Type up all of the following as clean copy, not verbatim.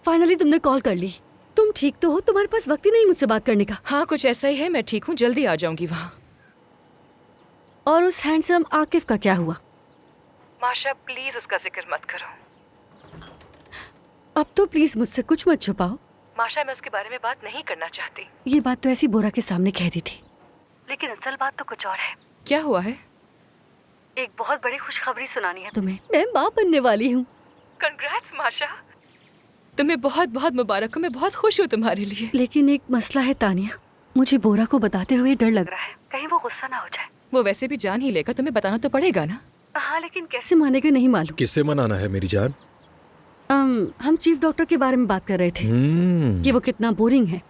Finally तुमने call कर ली। तुम ठीक तो हो? तुम्हारे पास वक्त ही नहीं मुझसे बात करने का। हाँ कुछ ऐसा ही है, मैं ठीक हूँ, जल्दी आ जाऊंगी वहाँ। और उस हैंडसम आकिफ का क्या हुआ? माशा प्लीज उसका जिक्र मत करो। अब तो प्लीज मुझसे कुछ मत छुपाओ। माशा मैं उसके बारे में बात नहीं करना चाहती। ये बात तो ऐसी बोरा के सामने कह दी थी, लेकिन असल बात तो कुछ और है। क्या हुआ है? एक बहुत बड़ी खुशखबरी सुनानी है तुम्हें। मैं माँ बनने वाली हूँ। कंग्रेट्स माशा, तुम्हें बहुत बहुत मुबारक हो, मैं बहुत खुश हूँ तुम्हारे लिए। लेकिन एक मसला है तानिया, मुझे बोरा को बताते हुए डर लग रहा है, कहीं वो गुस्सा ना हो जाए। वो वैसे भी जान ही लेगा, तुम्हें बताना तो पड़ेगा ना। हाँ लेकिन कैसे मानेगा नहीं मालूम। किससे मनाना है मेरी जान? हम चीफ डॉक्टर के बारे में बात कर रहे थे कि वो कितना बोरिंग है।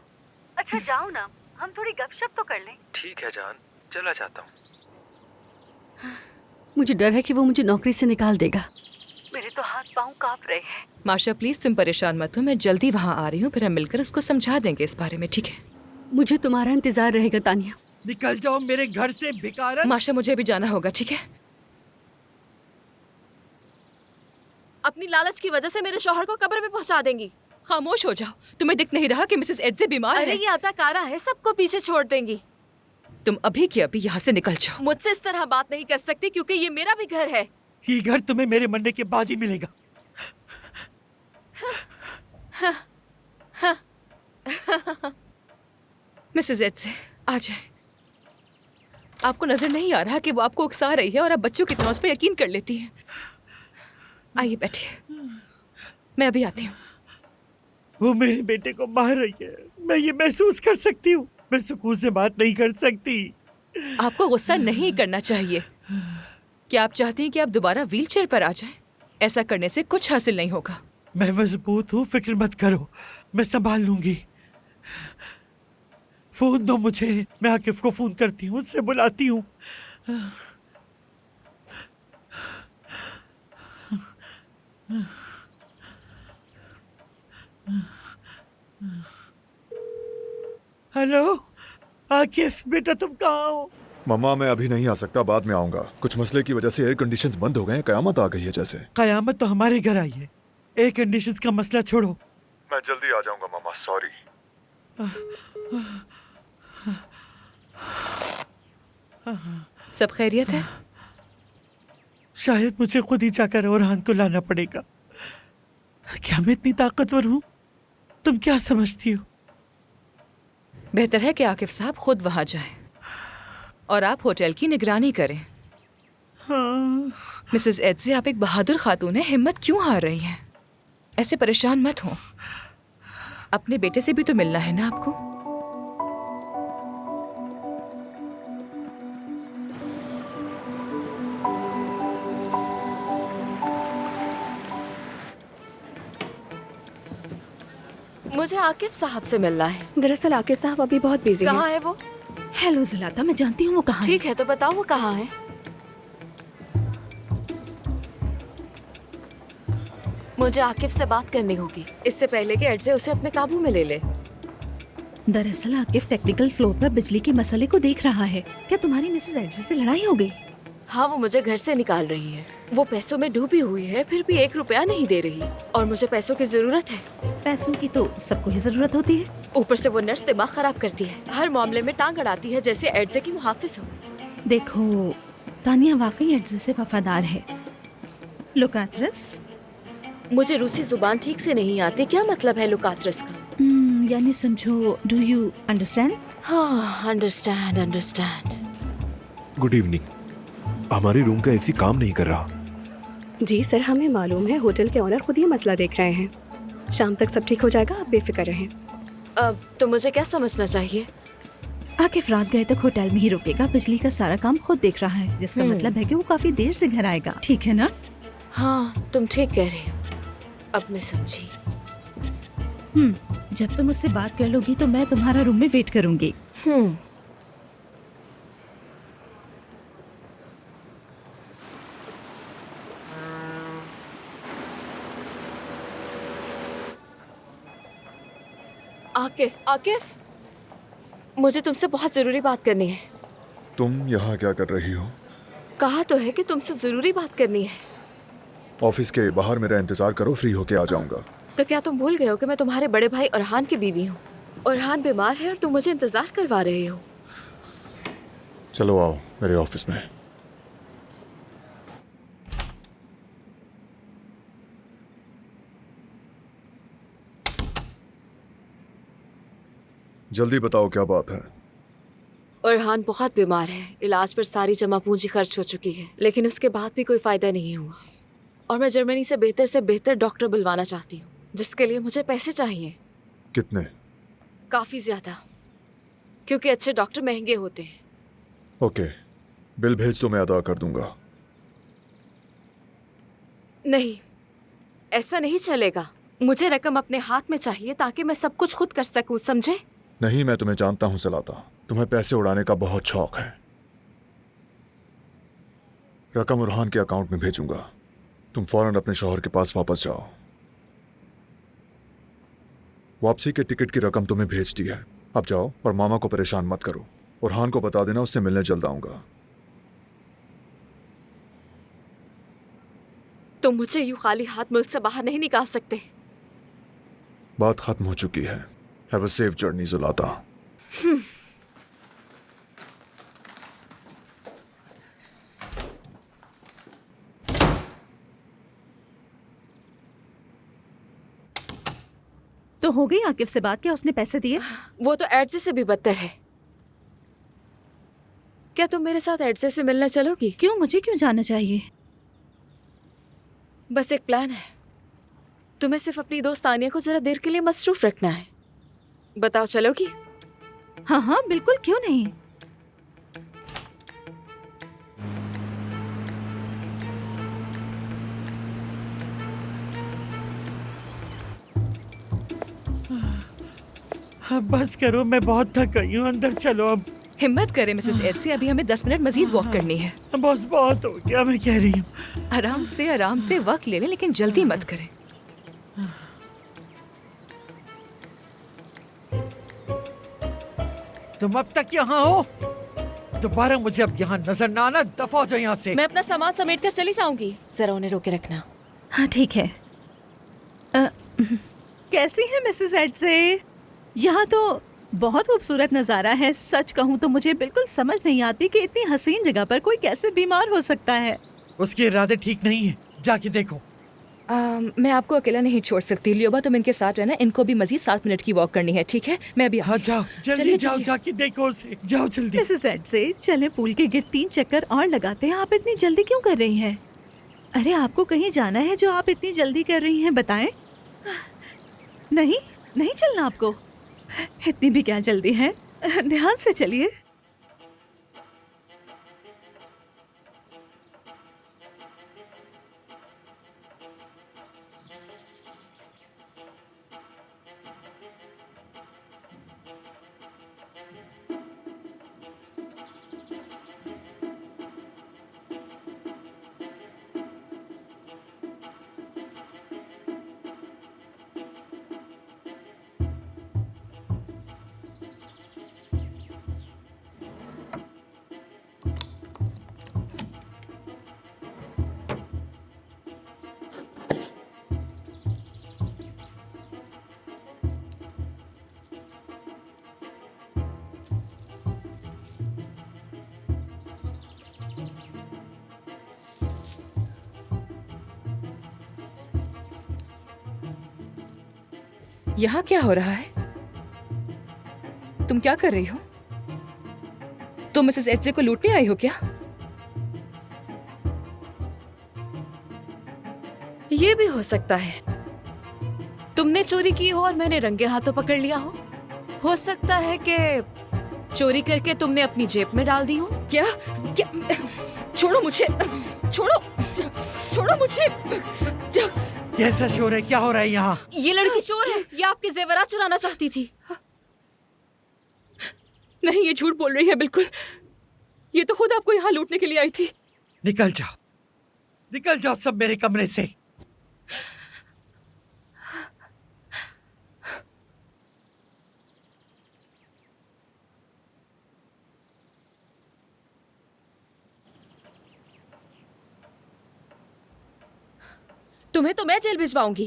अच्छा जाओ ना, हम थोड़ी गपशप तो कर लें। ठीक है जान, चला जाता हूँ। मुझे डर है कि वो मुझे नौकरी से निकाल देगा। मेरे तो हाथ पांव कांप रहे हैं। माशा प्लीज तुम परेशान मत हो, मैं जल्दी वहाँ आ रही हूँ, फिर हम मिलकर उसको समझा देंगे इस बारे में, ठीक है? मुझे तुम्हारा इंतजार रहेगा तानिया। निकल जाओ मेरे घर से भिखारन। माशा मुझे भी जाना होगा, ठीक है? अपनी लालच की वजह से मेरे शौहर को कब्र में पहुंचा देंगी। खामोश हो जाओ, तुम्हें दिख नहीं रहा कि मिसेस एड्जे बीमार अरे है? ये अताकारा है, सबको पीछे छोड़ देंगी। तुम अभी की अभी यहाँ से निकल जाओ। मुझसे इस तरह बात नहीं कर सकती क्योंकि ये मेरा भी घर है। ये घर तुम्हें मेरे मरने के बाद ही मिलेगा। मिसेस एड्जे आ जाए। आपको नजर नहीं आ रहा कि वो आपको उकसा रही है और आप बच्चों की तरह उस पर यकीन कर लेती हैं? आइए बैठिए, मैं अभी आती हूँ। वो मेरे बेटे को मार रही है, मैं ये महसूस कर सकती हूँ। मैं सुकून से बात नहीं कर सकती। आपको गुस्सा नहीं करना चाहिए। क्या आप चाहती हैं कि आप दोबारा व्हीलचेयर पर आ जाएं? ऐसा करने से कुछ हासिल नहीं होगा। मैं मजबूत हूँ, फिक्र मत करो, मैं संभाल लूंगी। फोन दो मुझे, मैं आकिफ को फोन करती हूँ, उससे बुलाती हूँ। हेलो आकिफ बेटा, तुम कहाँ हो? मम्मा मैं अभी नहीं आ सकता, बाद में आऊंगा। कुछ मसले की वजह से एयर कंडीशंस बंद हो गए हैं, कयामत आ गई है जैसे। कयामत तो हमारे घर आई है, एयर कंडीशंस का मसला छोड़ो। मैं जल्दी आ जाऊंगा मम्मा, सॉरी। सब खैरियत है? शायद मुझे खुद ही जाकर औरहान को लाना पड़ेगा। क्या मैं इतनी ताकतवर हूँ? तुम क्या समझती हो? बेहतर है कि आकिफ साहब खुद वहां जाएं और आप होटल की निगरानी करें। हाँ। मिसेस एड्जे आप एक बहादुर खातून है, हिम्मत क्यों हार रही हैं? ऐसे परेशान मत हो, अपने बेटे से भी तो मिलना है ना आपको। मुझे आकिफ साहब से मिलना है। दरअसल आकिफ साहब अभी बहुत बिजी हैं। कहाँ है वो? हेलो ज़लाता, मैं जानती हूँ वो कहाँ है। ठीक है तो बताओ वो कहाँ है। मुझे आकिफ से बात करनी होगी इससे पहले कि एड्जे उसे अपने काबू में ले ले। दरअसल आकिफ टेक्निकल फ्लोर पर बिजली के मसले को देख रहा है। क्या तुम्हारी मिसेस एड्जे से लड़ाई हो गई? हाँ वो मुझे घर से निकाल रही है। वो पैसों में डूबी हुई है, फिर भी 1 रुपया नहीं दे रही और मुझे पैसों की जरूरत है। पैसों की तो सबको ही जरूरत होती है। ऊपर से वो नर्स दिमाग खराब करती है, हर मामले में टांग अड़ाती है जैसे एड्जे की मुहाफिज हो। देखो तानिया वाकई एड्जे से वफादार है। लुकात्रस, मुझे रूसी जुबान ठीक से नहीं आती, क्या मतलब है लुकात्रस का? यानी समझो, डू यू अंडरस्टैंड? हाँ अंडरस्टैंड अंडरस्टैंड। Good evening. हमारे रूम का एसी काम नहीं कर रहा। जी सर, हमें मालूम है, होटल के ऑनर खुद ये मसला देख रहे हैं। शाम तक सब ठीक हो जाएगा, आप बेफिक्र रहें। अब तो मुझे क्या समझना चाहिए? आकिफ रात गए तक होटल में ही रुकेगा, बिजली का सारा काम खुद देख रहा है, जिसका मतलब है कि वो काफी देर से घर आएगा। ठीक है ना? हाँ तुम ठीक कह रही हो, अब मैं समझी। जब तुम मुझसे बात कर लोगी तो मैं तुम्हारा रूम में वेट करूंगी। आकिफ, आकिफ, मुझे तुमसे बहुत जरूरी बात करनी है। तुम यहाँ क्या कर रही हो? कहा तो है कि तुमसे जरूरी बात करनी है। ऑफिस के बाहर मेरा इंतजार करो, फ्री होके आ जाऊंगा। तो क्या तुम भूल गए हो कि मैं तुम्हारे बड़े भाई अरहान की बीवी हूँ? अरहान बीमार है और तुम मुझे इंतजार करवा रहे हो। चलो आओ मेरे ऑफिस में। जल्दी बताओ क्या बात है। अरहान बहुत बीमार है। इलाज पर सारी जमा पूंजी खर्च हो चुकी है, लेकिन उसके बाद भी कोई फायदा नहीं हुआ। और मैं जर्मनी से बेहतर डॉक्टर बुलवाना चाहती हूँ, जिसके लिए मुझे पैसे चाहिए। कितने? काफी ज्यादा, क्योंकि अच्छे डॉक्टर महंगे होते हैं। ओके, बिल भेज तो मैं अदा कर दूंगा। नहीं, ऐसा नहीं चलेगा। मुझे रकम अपने हाथ में चाहिए ताकि मैं सब कुछ खुद कर सकूं, समझे? नहीं, मैं तुम्हें जानता हूं सलाता, तुम्हें पैसे उड़ाने का बहुत शौक है। रकम उरहान के अकाउंट में भेजूंगा, तुम फौरन अपने शौहर के पास वापस जाओ। वापसी के टिकट की रकम तुम्हें भेज दी है, अब जाओ और मामा को परेशान मत करो। उरहान को बता देना उससे मिलने जल्द आऊंगा। तुम मुझे यूं खाली हाथ मुल्क से बाहर नहीं निकाल सकते। बात खत्म हो चुकी है। हैव अ सेफ जर्नी जुलाता। तो हो गई आकिफ से बात? क्या उसने पैसे दिए? वो तो एडजे से भी बदतर है। क्या तुम मेरे साथ एडजे से मिलने चलोगी? क्यों? मुझे क्यों जाना चाहिए? बस एक प्लान है। तुम्हें सिर्फ अपनी दोस्त तानिया को जरा देर के लिए मसरूफ रखना है। बताओ, चलोगी? हाँ हाँ बिल्कुल, क्यों नहीं। अब बस करो, मैं बहुत थक गई हूँ। अंदर चलो अब। हिम्मत करें मिसेस एडसे, अभी हमें 10 मिनट मजीद वॉक करनी है। बस बहुत हो गया, मैं कह रही हूँ। आराम से वक्त ले लें, लेकिन जल्दी मत करें। तुम अब तक यहाँ हो? दोबारा मुझे अब यहाँ नजर ना आना। दफा हो जाओ यहाँ से। मैं अपना सामान समेट कर चली जाऊंगी, जरा उन्हें रोके रखना। हाँ ठीक है। कैसी है मिसेस एडसे? यहाँ तो बहुत खूबसूरत नज़ारा है। सच कहूँ तो मुझे बिल्कुल समझ नहीं आती कि इतनी हसीन जगह पर कोई कैसे बीमार हो सकता है। उसके इरादे ठीक नहीं है, जाके देखो। मैं आपको अकेला नहीं छोड़ सकती। लियोबा, तुम इनके साथ रहना। इनको भी मजीद 7 मिनट की वॉक करनी है, ठीक है? मैं अभी हाँ जाओ, जल्दी जाओ, जाके देखो उसे। जाओ जल्दी। मिसेस एडसे, चले पूल के गिर्द 3 चक्कर और लगाते हैं। आप इतनी जल्दी क्यों कर रही हैं? अरे आपको कहीं जाना है जो आप इतनी जल्दी कर रही हैं, बताएं। नहीं नहीं चलना आपको? इतनी भी क्या जल्दी है? ध्यान से चलिए। यहाँ क्या हो रहा है? तुम क्या कर रही हो? तुम मिसेस एडसे को लूटने आई हो क्या? ये भी हो सकता है तुमने चोरी की हो और मैंने रंगे हाथों पकड़ लिया हो। हो सकता है कि चोरी करके तुमने अपनी जेब में डाल दी हो। क्या? क्या? छोड़ो मुझे, छोड़ो मुझे। कैसा शोर है? क्या हो रहा है यहाँ? ये लड़की चोर है, ये आपके जेवरात चुराना चाहती थी। नहीं, ये झूठ बोल रही है बिल्कुल। ये तो खुद आपको यहाँ लूटने के लिए आई थी। निकल जाओ, निकल जाओ सब मेरे कमरे से। तुम्हें तो मैं जेल भिजवाऊंगी।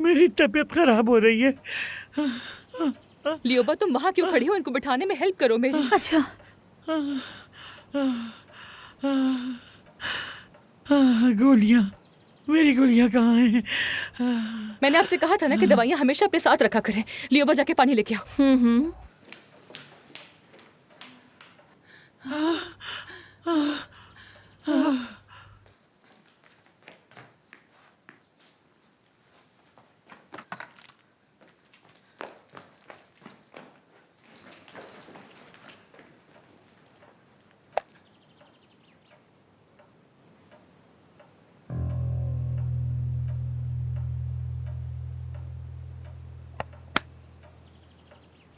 मेरी तबीयत खराब हो रही है। लियोबा तुम वहाँ क्यों खड़ी हो? इनको बिठाने में हेल्प करो मेरी। अच्छा गोलियां, मेरी गोलियां कहाँ हैं? मैंने आपसे कहा था ना कि दवाइयाँ हमेशा अपने साथ रखा करें। लियोबा जाके पानी लेके आओ।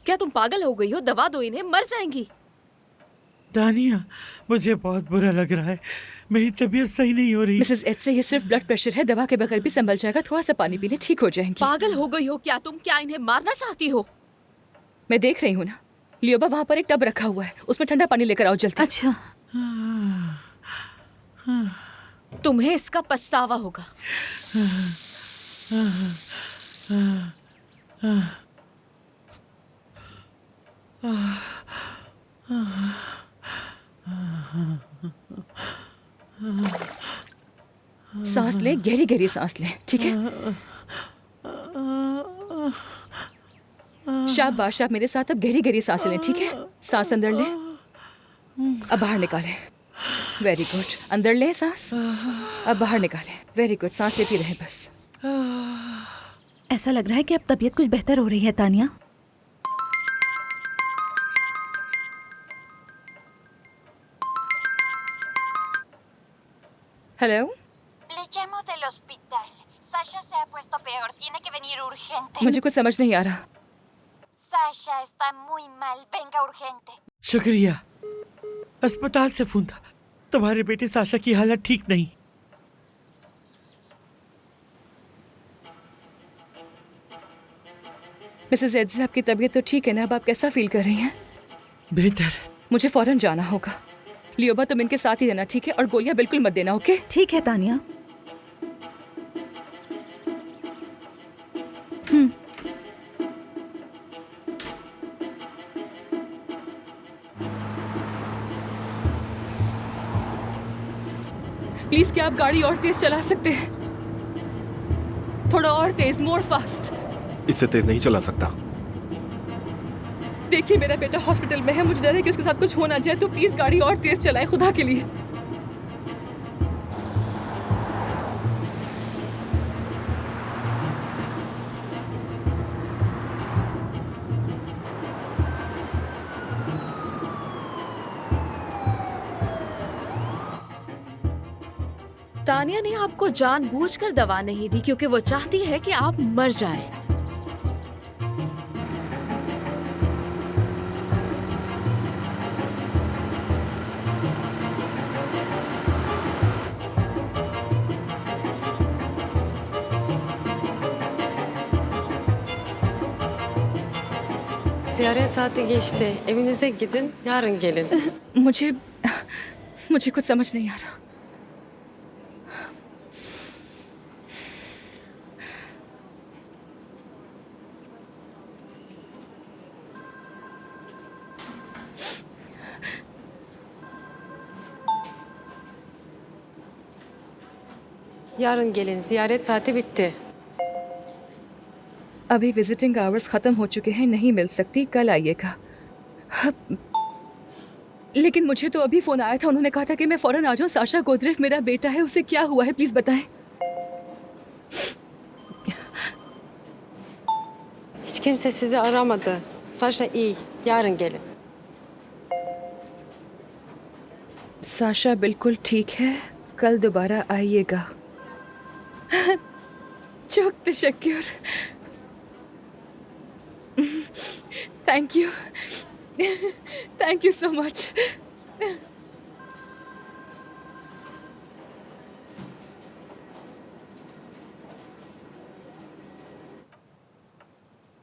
क्या तुम पागल हो गई हो? दवा दो इन्हें, मर जाएंगी। दानिया, मुझे बहुत बुरा लग रहा है। मेरी तबीयत सही नहीं हो रही। मिसेस एच से ये सिर्फ ब्लड प्रेशर है, दवा के बगैर भी संभल जाएगा। थोड़ा सा पानी पी ले, ठीक हो जाएंगी। पागल हो गई हो क्या तुम? क्या इन्हें मारना चाहती हो? मैं देख रही हूँ ना। लियोबा वहाँ पर एक टब रखा हुआ है, उसमें ठंडा पानी लेकर आओ जल्दी। अच्छा। तुम्हें इसका पछतावा होगा। सांस ले, गहरी गहरी सांस ले, ठीक है? शाबाश, आप मेरे साथ अब गहरी गहरी सांस लें, ठीक है? सांस अंदर ले, अब बाहर निकालें। Very good. अंदर ले सांस, अब बाहर निकालें। Very good. सांस लेती रहे बस। ऐसा लग रहा है कि अब तबीयत कुछ बेहतर हो रही है Tania. Hello, Le llamo del hospital. Sasha se ha puesto peor. Tiene que venir urgente. मुझे कुछ समझ नहीं आ रहा। Sasha está muy mal. Venga urgente. शुक्रिया। अस्पताल से फोन था। तुम्हारे बेटे साशा की हालत ठीक नहीं। मिसेस एड्स, आपकी तबीयत तो ठीक है ना? अब आप कैसा फील कर रही हैं? बेहतर। मुझे फौरन जाना होगा। लियोबा, तुम इनके साथ ही रहना, ठीक है? और गोलियां बिल्कुल मत देना, ओके? ठीक है तानिया। प्लीज, क्या आप गाड़ी और तेज चला सकते हैं? थोड़ा और तेज, मोर फास्ट। इससे तेज नहीं चला सकता। देखिए, मेरा बेटा हॉस्पिटल में है, मुझे डर है कि उसके साथ कुछ हो ना जाए, तो प्लीज गाड़ी और तेज चलाएं, खुदा के लिए। तानिया ने आपको जानबूझकर दवा नहीं दी क्योंकि वो चाहती है कि आप मर जाएं। Ziyaret saati geçti. Evinize gidin, yarın gelin. मुझे कुछ समझ नहीं आ रहा। Yarın gelin, ziyaret saati bitti. अभी विजिटिंग आवर्स खत्म हो चुके हैं, नहीं मिल सकती, कल आइएगा। लेकिन मुझे तो अभी फोन आया था, उन्होंने कहा था कि मैं फौरन आ जाऊं। साशा गोदरेफ मेरा बेटा है, उसे क्या हुआ है, प्लीज बताएं। Hiç kimse sizi aramadı. Sasha iyi, yarın gelin. Sasha बिल्कुल ठीक है, कल दोबारा आइएगा। çok teşekkür। Thank you, thank you so much.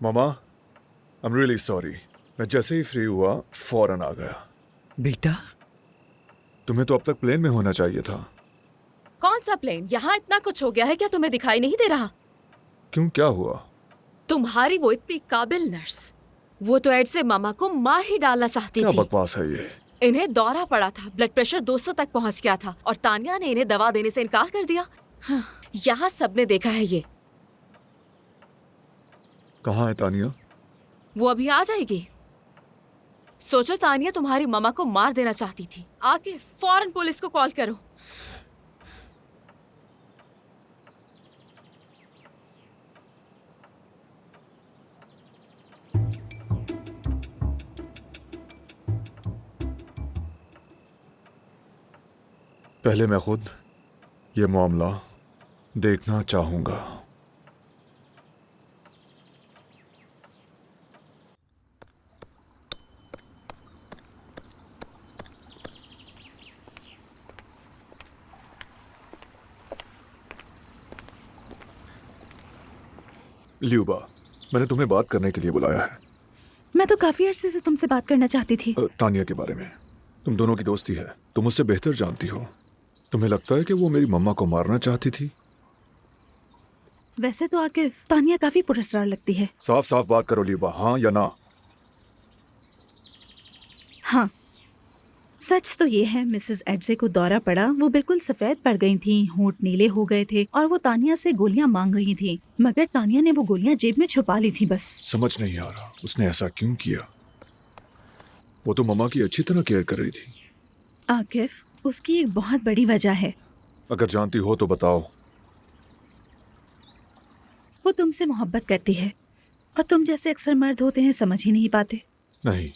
Mama, I am really sorry. मैं जैसे ही फ्री हुआ फौरन आ गया। बेटा, तुम्हें तो अब तक प्लेन में होना चाहिए था। कौन सा प्लेन? यहाँ इतना कुछ हो गया है क्या तुम्हें दिखाई नहीं दे रहा? क्यों, क्या हुआ? तुम्हारी वो इतनी काबिल नर्स, वो तो एड से मामा को मार ही डालना चाहती क्या थी। बकवास है ये? इन्हें दौरा पड़ा था, ब्लड प्रेशर 200 तक पहुंच गया था और तानिया ने इन्हें दवा देने से इनकार कर दिया। हाँ, यहाँ सबने देखा है ये। कहाँ है तानिया? वो अभी आ जाएगी। सोचो, तानिया तुम्हारी मामा को मार देना चाहती थी। आके फौरन पुलिस को कॉल करो। पहले मैं खुद ये मामला देखना चाहूंगा। ल्यूबा, मैंने तुम्हें बात करने के लिए बुलाया है। मैं तो काफी अरसे से तुमसे बात करना चाहती थी। तानिया के बारे में। तुम दोनों की दोस्ती है, तुम उससे बेहतर जानती हो। तुम्हें लगता है कि वो मेरी मम्मा को मारना चाहती थी? वैसे तो आकिफ, तानिया काफी पुरस्कार लगती है। साफ साफ बात करो ल्यूबा, हाँ या ना? हाँ, सच तो ये है मिसेस एड्जे को दौरा पड़ा, वो बिल्कुल सफेद पड़ गई थी, होंठ नीले हो गए थे और वो तानिया से गोलियां मांग रही थी, मगर तानिया ने वो गोलियां जेब में छुपा ली थी। बस समझ नहीं आ रहा उसने ऐसा क्यों किया। वो तो मम्मा की अच्छी तरह केयर कर रही थी। आकिफ, उसकी एक बहुत बड़ी वजह है। अगर जानती हो तो बताओ। वो तुमसे मोहब्बत करती है और तुम जैसे अक्सर मर्द होते हैं समझ ही नहीं पाते। नहीं,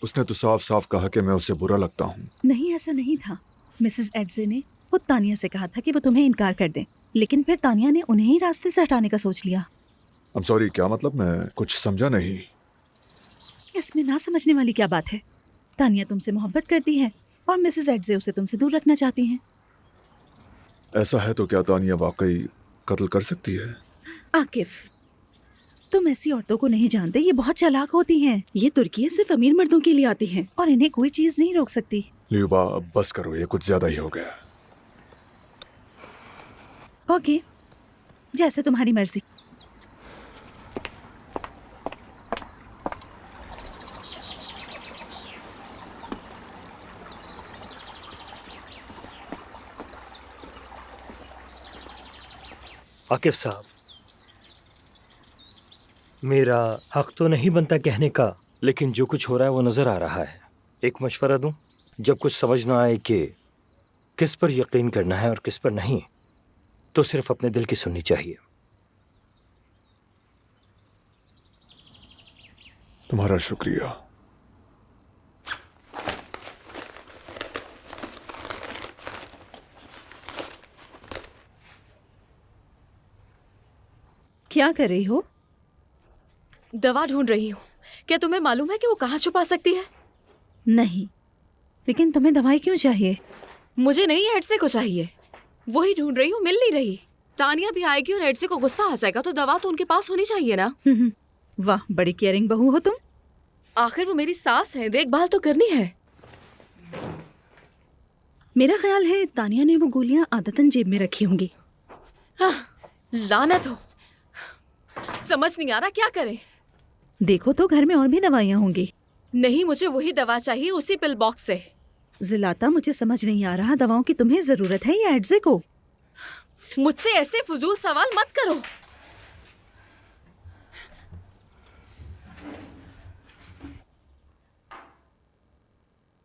उसने तो साफ साफ कहा कि मैं उसे बुरा लगता हूँ। नहीं, ऐसा नहीं था। मिसेस एड्जे ने खुद तानिया से कहा था कि वो तुम्हें इनकार कर दें, लेकिन फिर तानिया ने उन्हें ही रास्ते से हटाने का सोच लिया। I'm sorry, क्या मतलब? मैं कुछ समझा नहीं। इसमें ना समझने वाली क्या बात है? तानिया तुमसे मोहब्बत करती है और मिसेस एड्जे उसे तुमसे दूर रखना चाहती हैं। ऐसा है तो क्या तानिया वाकई कत्ल कर सकती है? आकिफ, तुम ऐसी औरतों को नहीं जानते, ये बहुत चालाक होती हैं। ये तुर्की सिर्फ अमीर मर्दों के लिए आती हैं और इन्हें कोई चीज नहीं रोक सकती। ल्यूबा, अब बस करो, ये कुछ ज्यादा ही हो गया। ओके, जैसे तुम्हारी मर्जी। आकिफ साहब, मेरा हक तो नहीं बनता कहने का, लेकिन जो कुछ हो रहा है वो नज़र आ रहा है। एक मशवरा दूं, जब कुछ समझ ना आए कि किस पर यकीन करना है और किस पर नहीं, तो सिर्फ अपने दिल की सुननी चाहिए। तुम्हारा शुक्रिया। क्या कर रही हो? दवा ढूंढ रही हूँ। क्या तुम्हें मालूम है कि वो कहाँ छुपा सकती है? नहीं, लेकिन तुम्हें दवाई क्यों चाहिए? मुझे नहीं, एड्से को चाहिए। वही ढूंढ रही हूँ, मिल नहीं रही। तानिया भी आएगी और एड्से को गुस्सा आ जाएगा, तो दवा तो उनके पास होनी चाहिए ना। वाह, बड़ी केयरिंग बहू हो तुम। आखिर वो मेरी सास है, देखभाल तो करनी है। मेरा ख्याल है तानिया ने वो गोलियां आदतन जेब में रखी होंगी। लानत हो, समझ नहीं आ रहा क्या करें। देखो तो घर में और भी दवाइयां होंगी। नहीं, मुझे वही दवा चाहिए, उसी पिल बॉक्स से। जिलाता, मुझे समझ नहीं आ रहा दवाओं की तुम्हें जरूरत है या एड्जे को? मुझसे ऐसे फजूल सवाल मत करो।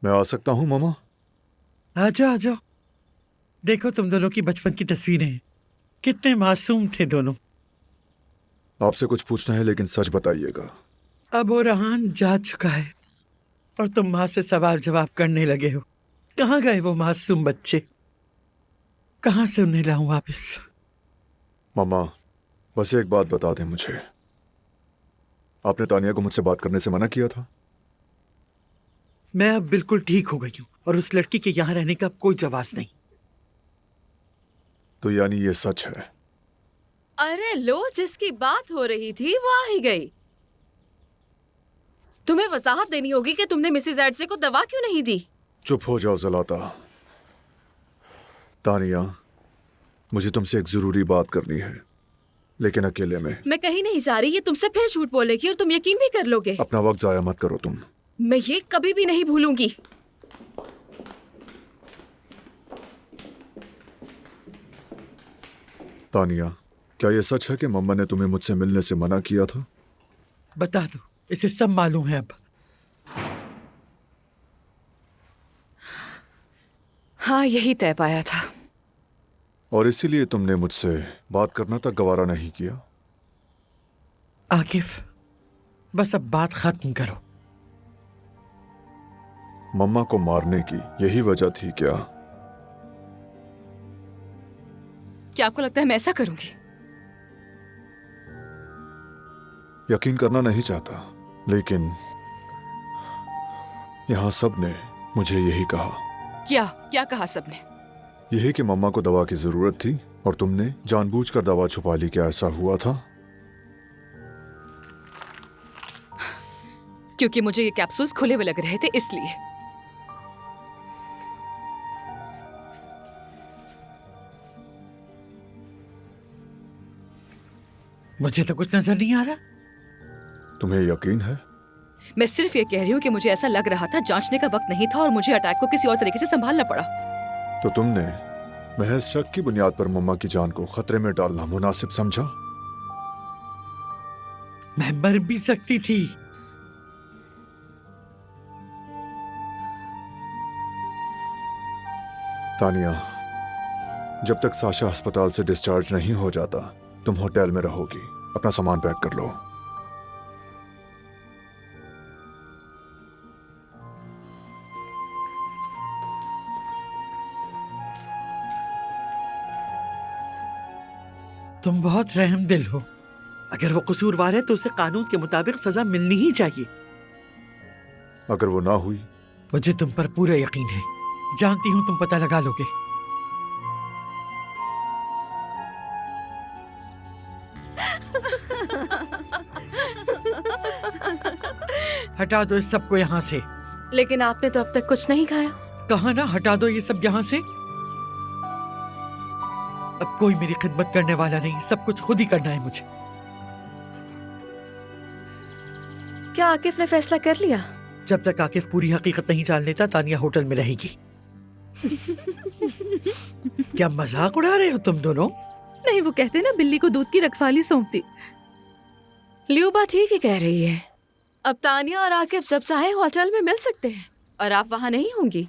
मैं आ सकता हूँ मामा? आ जाओ, आ जाओ। देखो तुम दोनों की बचपन की तस्वीरें, कितने मासूम थे दोनों। आपसे कुछ पूछना है, लेकिन सच बताइएगा। अब वो रहान जा चुका है और तुम माँ से सवाल जवाब करने लगे हो। कहाँ गए वो मासूम बच्चे? कहाँ से उन्हें लाऊं वापस? मामा, बस एक बात बता दें मुझे। आपने तानिया को मुझसे बात करने से मना किया था। मैं अब बिल्कुल ठीक हो गई हूँ और उस लड़की के यहाँ रहने का कोई जवाब नहीं। तो यानी ये सच है? अरे लो, जिसकी बात हो रही थी वो आ ही गई। तुम्हें वजाहत देनी होगी कि तुमने मिसेस एड्से को दवा क्यों नहीं दी। चुप हो जाओ ज़लाता। तानिया, मुझे तुमसे एक जरूरी बात करनी है। लेकिन अकेले में। मैं कहीं नहीं जा रही, ये तुमसे फिर झूठ बोलेगी और तुम यकीन भी कर लोगे। अपना वक्त जाया मत करो तुम। मैं ये कभी भी नहीं भूलूंगी। तानिया, क्या ये सच है कि मम्मा ने तुम्हें मुझसे मिलने से मना किया था? बता दो, इसे सब मालूम है अब। हाँ, यही तय पाया था। और इसीलिए तुमने मुझसे बात करना तक गवारा नहीं किया? आकिफ, बस अब बात खत्म करो। मम्मा को मारने की यही वजह थी क्या? क्या आपको लगता है मैं ऐसा करूंगी? यकीन करना नहीं चाहता, लेकिन यहां सब ने मुझे यही कहा। क्या क्या कहा सबने? यही कि मम्मा को दवा की जरूरत थी और तुमने जानबूझकर दवा छुपा ली। क्या ऐसा हुआ था? क्योंकि मुझे ये कैप्सूल्स खुले हुए लग रहे थे, इसलिए। मुझे तो कुछ नजर नहीं आ रहा। तुम्हें यकीन है? मैं सिर्फ ये कह रही हूँ कि मुझे ऐसा लग रहा था, जांचने का वक्त नहीं था और मुझे अटैक को किसी और तरीके से संभालना पड़ा। तो तुमने महज शक की बुनियाद पर मम्मा की जान को खतरे में डालना मुनासिब समझा? मैं मर भी सकती थी। तानिया, जब तक साशा अस्पताल से डिस्चार्ज नहीं हो जाता, तुम होटल में रहोगी। अपना सामान पैक कर लो। तुम बहुत रहमदिल हो। अगर वो कसूरवार है तो उसे कानून के मुताबिक सजा मिलनी ही चाहिए। अगर वो ना हुई? मुझे तुम पर पूरा यकीन है। जानती हूं तुम पता लगा लोगे। हटा दो इस सबको यहाँ से। लेकिन आपने तो अब तक कुछ नहीं खाया। कहा ना हटा दो ये सब यहाँ से। अब कोई मेरी खिदमत करने वाला नहीं, सब कुछ खुद ही करना है मुझे। क्या आकिफ ने फैसला कर लिया? जब तक आकिफ पूरी हकीकत नहीं जान लेता, तानिया होटल में रहेगी। क्या मजाक उड़ा रहे हो तुम दोनों? नहीं, वो कहते ना बिल्ली को दूध की रखवाली सौंपती। ल्यूबा ठीक ही कह रही है। अब तानिया और आकिफ जब चाहे होटल में मिल सकते हैं और आप वहाँ नहीं होंगी।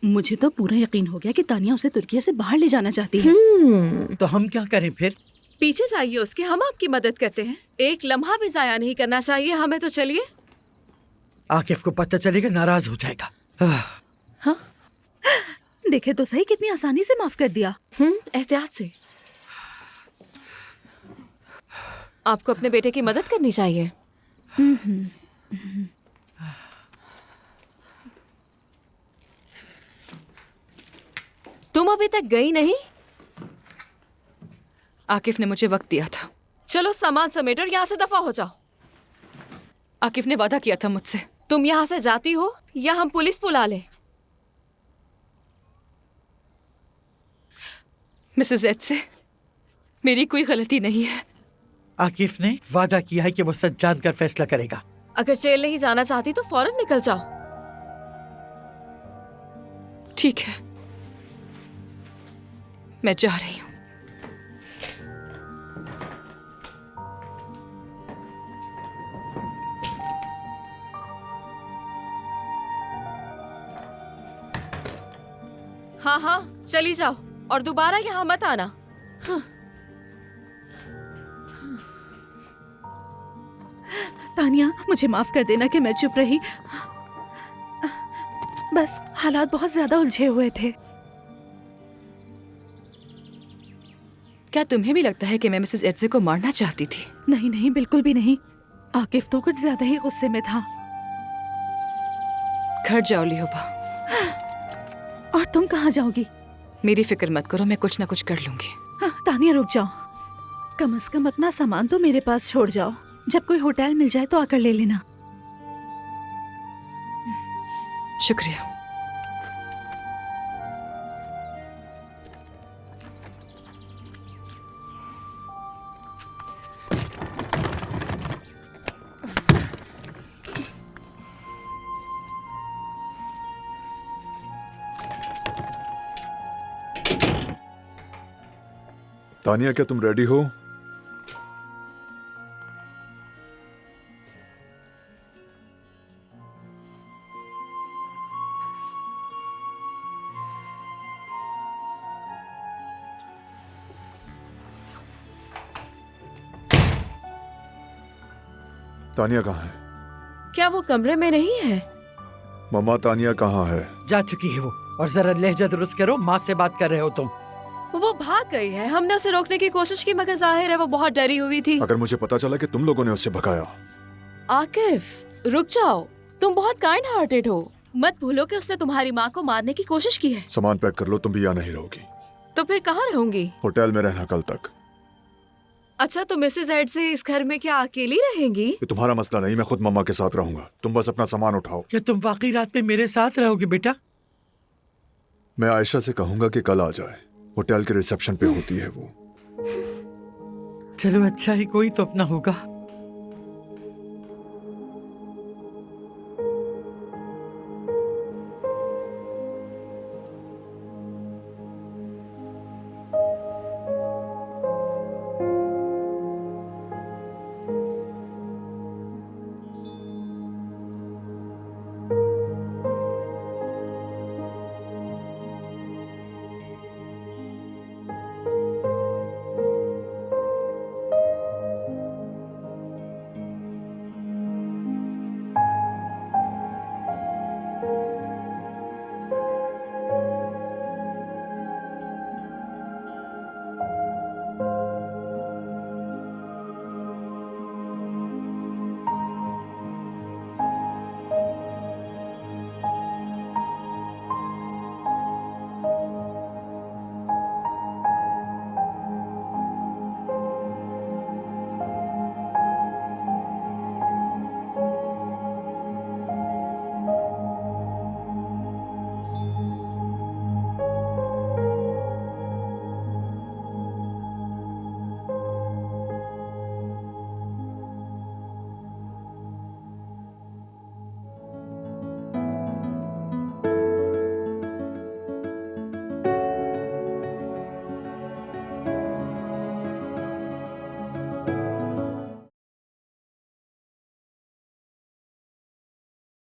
मुझे तो पूरा यकीन हो गया कि तानिया उसे तुर्किया से बाहर ले जाना चाहती है। तो हम क्या करें फिर? पीछे जाइए उसके, हम आपकी मदद करते हैं। एक लम्हा भी जाया नहीं करना चाहिए हमें। तो चलिए। आकिफ को पता चलेगा, नाराज हो जाएगा। हाँ, देखे तो सही, कितनी आसानी से माफ कर दिया। एहतियात से। आपको अपने बेटे की मदद करनी चाहिए। तुम अभी तक गई नहीं? आकिफ ने मुझे वक्त दिया था। चलो सामान समेटो और यहाँ से दफा हो जाओ। आकिफ ने वादा किया था मुझसे। तुम यहाँ से जाती हो या हम पुलिस बुला लें? मिसेस एड से मेरी कोई गलती नहीं है। आकिफ ने वादा किया है कि वो सच जानकर फैसला करेगा। अगर जेल नहीं जाना चाहती तो फौरन निकल जाओ। ठीक है, मैं जा रही हूँ। हाँ हाँ, चली जाओ और दोबारा यहाँ मत आना। हाँ। तानिया, मुझे माफ कर देना कि मैं चुप रही। बस हालात बहुत ज्यादा उलझे हुए थे। क्या तुम्हें भी लगता है कि मैं मिसेस एड्जे को मारना चाहती थी? नहीं नहीं, बिल्कुल भी नहीं। आकिफ तो कुछ ज्यादा ही गुस्से में था। घर जाओ लियोबा। और तुम कहाँ जाओगी? मेरी फिक्र मत करो, मैं कुछ ना कुछ कर लूंगी। हाँ, तानिया रुक जाओ। कम से कम अपना सामान तो मेरे पास छोड़ जाओ। जब कोई होटल मिल जाए तो आकर ले लेना। शुक्रिया। तानिया, क्या तुम रेडी हो? तानिया कहाँ है? क्या वो कमरे में नहीं है? मम्मा, तानिया कहाँ है? जा चुकी है वो। और जरा लहजा दुरुस्त करो, माँ से बात कर रहे हो तुम। वो भाग गई है। हमने उसे रोकने की कोशिश की मगर जाहिर है वो बहुत डरी हुई थी। अगर मुझे पता चला कि तुम लोगों ने उसे भगाया। आकिफ, रुक जाओ। तुम बहुत काइंड हार्टेड हो। मत भूलो कि उसने तुम्हारी माँ को मारने की कोशिश की है। सामान पैक कर लो, तुम भी यहाँ नहीं रहोगी। तो फिर कहाँ रहूंगी? होटल में रहना कल तक। अच्छा, तो मिसेज एड से इस घर में क्या अकेली रहेंगी? ये तुम्हारा मसला नहीं, मैं खुद मम्मा के साथ रहूंगा। तुम बस अपना सामान उठाओ। क्या तुम वाकई रात में मेरे साथ रहोगे बेटा? मैं आयशा से कहूंगा कि कल आ जाए। होटल के रिसेप्शन पे होती है वो। चलो अच्छा ही कोई तो अपना होगा।